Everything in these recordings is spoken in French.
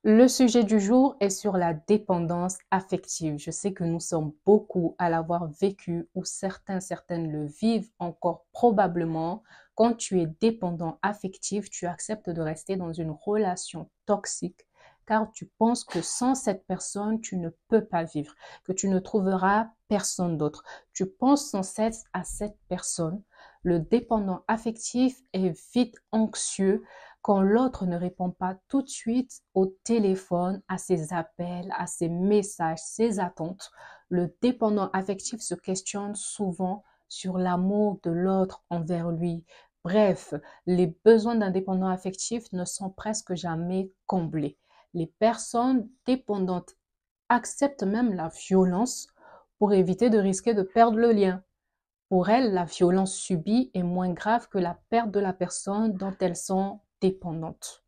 Le sujet du jour est sur la dépendance affective. Je sais que nous sommes beaucoup à l'avoir vécu ou certaines le vivent encore probablement. Quand tu es dépendant affectif, tu acceptes de rester dans une relation toxique car tu penses que sans cette personne, tu ne peux pas vivre, que tu ne trouveras personne d'autre. Tu penses sans cesse à cette personne. Le dépendant affectif est vite anxieux quand l'autre ne répond pas tout de suite au téléphone, à ses appels, à ses messages, ses attentes. Le dépendant affectif se questionne souvent sur l'amour de l'autre envers lui. Bref, les besoins d'un dépendant affectif ne sont presque jamais comblés. Les personnes dépendantes acceptent même la violence pour éviter de risquer de perdre le lien. Pour elles, la violence subie est moins grave que la perte de la personne dont elles sont dépendantes.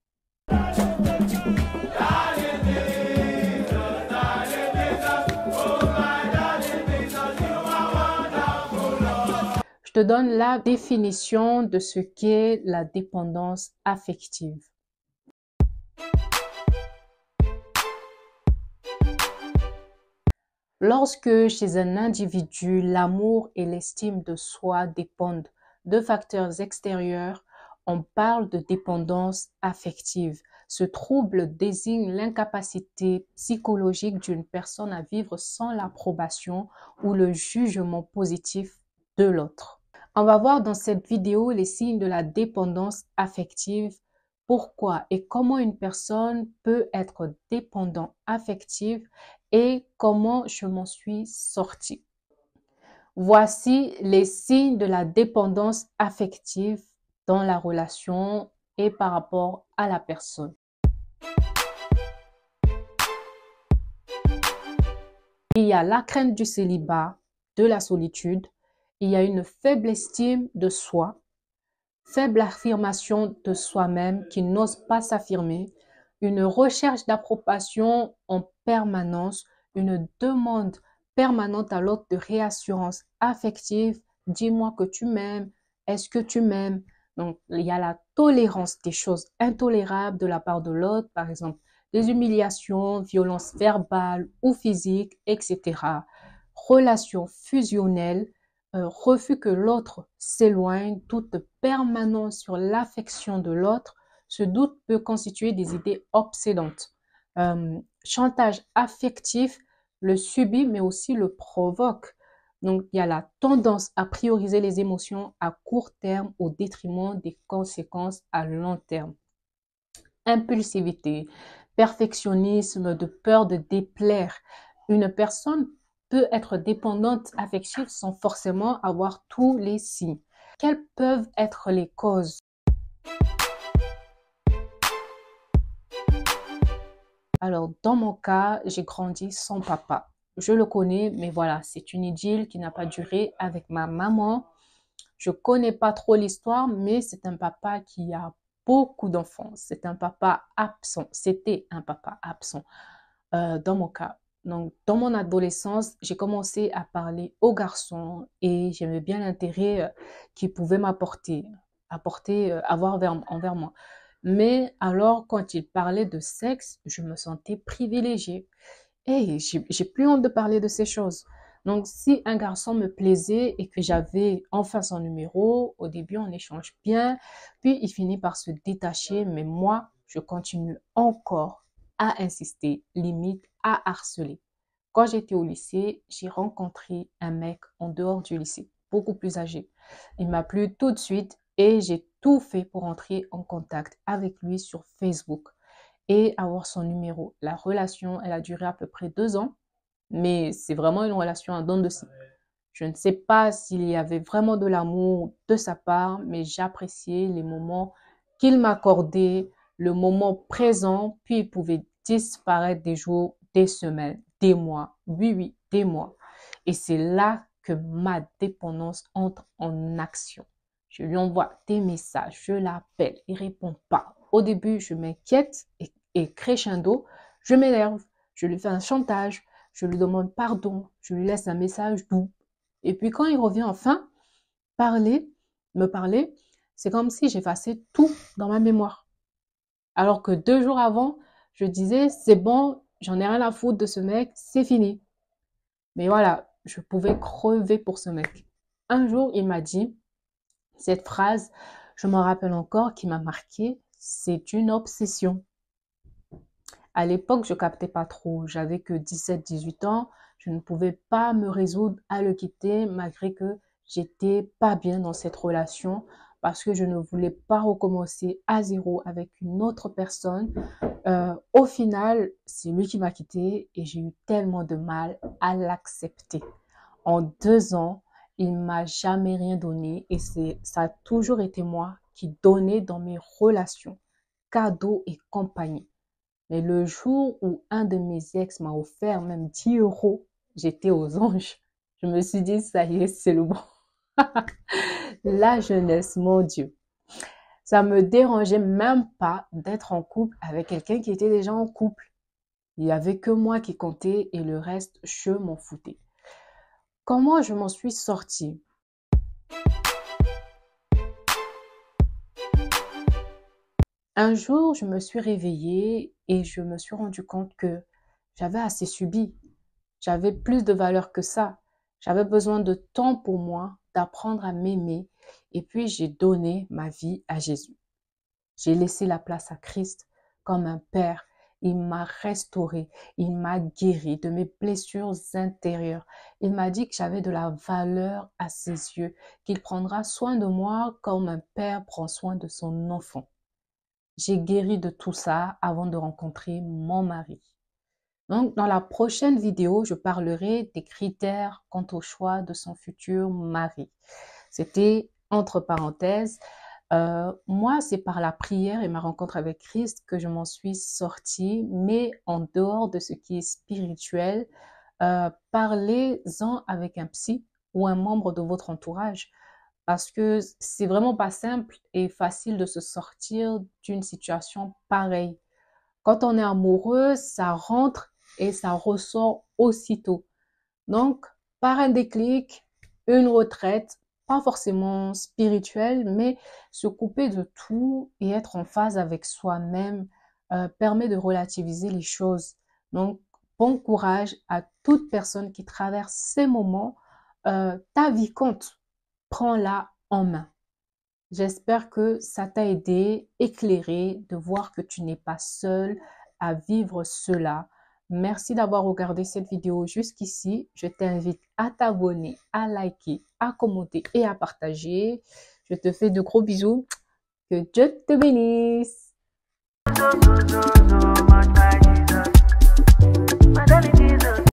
Je te donne la définition de ce qu'est la dépendance affective. Lorsque chez un individu, l'amour et l'estime de soi dépendent de facteurs extérieurs, on parle de dépendance affective. Ce trouble désigne l'incapacité psychologique d'une personne à vivre sans l'approbation ou le jugement positif de l'autre. On va voir dans cette vidéo les signes de la dépendance affective, pourquoi et comment une personne peut être dépendante affective et comment je m'en suis sortie. Voici les signes de la dépendance affective dans la relation et par rapport à la personne. Il y a la crainte du célibat, de la solitude, il y a une faible estime de soi, faible affirmation de soi-même qui n'ose pas s'affirmer, une recherche d'approbation en permanence, une demande permanente à l'autre de réassurance affective. Dis-moi que tu m'aimes. Est-ce que tu m'aimes? Donc, il y a la tolérance des choses intolérables de la part de l'autre, par exemple, des humiliations, violences verbales ou physiques, etc. Relations fusionnelles, refus que l'autre s'éloigne, doute permanent sur l'affection de l'autre. Ce doute peut constituer des idées obsédantes. Chantage affectif le subit, mais aussi le provoque. Donc, il y a la tendance à prioriser les émotions à court terme au détriment des conséquences à long terme. Impulsivité, perfectionnisme, de peur de déplaire. Une personne peut être dépendante affective sans forcément avoir tous les signes. Quelles peuvent être les causes? Alors, dans mon cas, j'ai grandi sans papa. Je le connais, mais voilà, c'est une idylle qui n'a pas duré avec ma maman. Je connais pas trop l'histoire, mais c'est un papa qui a beaucoup d'enfants. C'est un papa absent. C'était un papa absent dans mon cas. Donc, dans mon adolescence, j'ai commencé à parler aux garçons et j'aimais bien l'intérêt qu'ils pouvaient avoir envers moi. Mais alors, quand ils parlaient de sexe, je me sentais privilégiée. Et j'ai plus honte de parler de ces choses. Donc, si un garçon me plaisait et que j'avais enfin son numéro, au début, on échange bien, puis il finit par se détacher, mais moi, je continue encore à insister, limite à harceler. Quand j'étais au lycée, j'ai rencontré un mec en dehors du lycée, beaucoup plus âgé. Il m'a plu tout de suite et j'ai tout fait pour entrer en contact avec lui sur Facebook et avoir son numéro. La relation, elle a duré à peu près 2 ans, mais c'est vraiment une relation à dents de scie. Je ne sais pas s'il y avait vraiment de l'amour de sa part, mais j'appréciais les moments qu'il m'accordait, le moment présent, puis il pouvait disparaître des jours, des semaines, des mois, oui, des mois. Et c'est là que ma dépendance entre en action. Je lui envoie des messages, je l'appelle, il répond pas. Au début, je m'inquiète et crescendo, je m'énerve, je lui fais un chantage, je lui demande pardon, je lui laisse un message doux. Et puis quand il revient enfin me parler, c'est comme si j'effaçais tout dans ma mémoire. Alors que 2 jours avant, je disais, c'est bon, j'en ai rien à foutre de ce mec, c'est fini. Mais voilà, je pouvais crever pour ce mec. Un jour, il m'a dit cette phrase, je me rappelle encore, qui m'a marqué, c'est une obsession. À l'époque, je captais pas trop. J'avais que 17, 18 ans. Je ne pouvais pas me résoudre à le quitter malgré que j'étais pas bien dans cette relation parce que je ne voulais pas recommencer à zéro avec une autre personne. Au final, c'est lui qui m'a quitté et j'ai eu tellement de mal à l'accepter. En 2 ans, il m'a jamais rien donné et ça a toujours été moi qui donnais dans mes relations, cadeaux et compagnie. Mais le jour où un de mes ex m'a offert même 10 euros, j'étais aux anges. Je me suis dit, ça y est, c'est le bon. La jeunesse, mon Dieu. Ça me dérangeait même pas d'être en couple avec quelqu'un qui était déjà en couple. Il y avait que moi qui comptais et le reste, je m'en foutais. Comment je m'en suis sortie? Un jour, je me suis réveillée et je me suis rendu compte que j'avais assez subi. J'avais plus de valeur que ça. J'avais besoin de temps pour moi, d'apprendre à m'aimer. Et puis, j'ai donné ma vie à Jésus. J'ai laissé la place à Christ comme un père. Il m'a restauré, il m'a guéri de mes blessures intérieures. Il m'a dit que j'avais de la valeur à ses yeux, qu'il prendra soin de moi comme un père prend soin de son enfant. J'ai guéri de tout ça avant de rencontrer mon mari. Donc, dans la prochaine vidéo, je parlerai des critères quant au choix de son futur mari. C'était entre parenthèses. Moi, c'est par la prière et ma rencontre avec Christ que je m'en suis sortie, mais en dehors de ce qui est spirituel, parlez-en avec un psy ou un membre de votre entourage parce que c'est vraiment pas simple et facile de se sortir d'une situation pareille. Quand on est amoureux, ça rentre et ça ressort aussitôt. Donc, par un déclic, une retraite, pas forcément spirituelle, mais se couper de tout et être en phase avec soi-même permet de relativiser les choses. Donc, bon courage à toute personne qui traverse ces moments. Ta vie compte. Prends-la en main. J'espère que ça t'a aidé, éclairé, de voir que tu n'es pas seul à vivre cela. Merci d'avoir regardé cette vidéo jusqu'ici. Je t'invite à t'abonner, à liker, à commenter et à partager. Je te fais de gros bisous. Que Dieu te bénisse.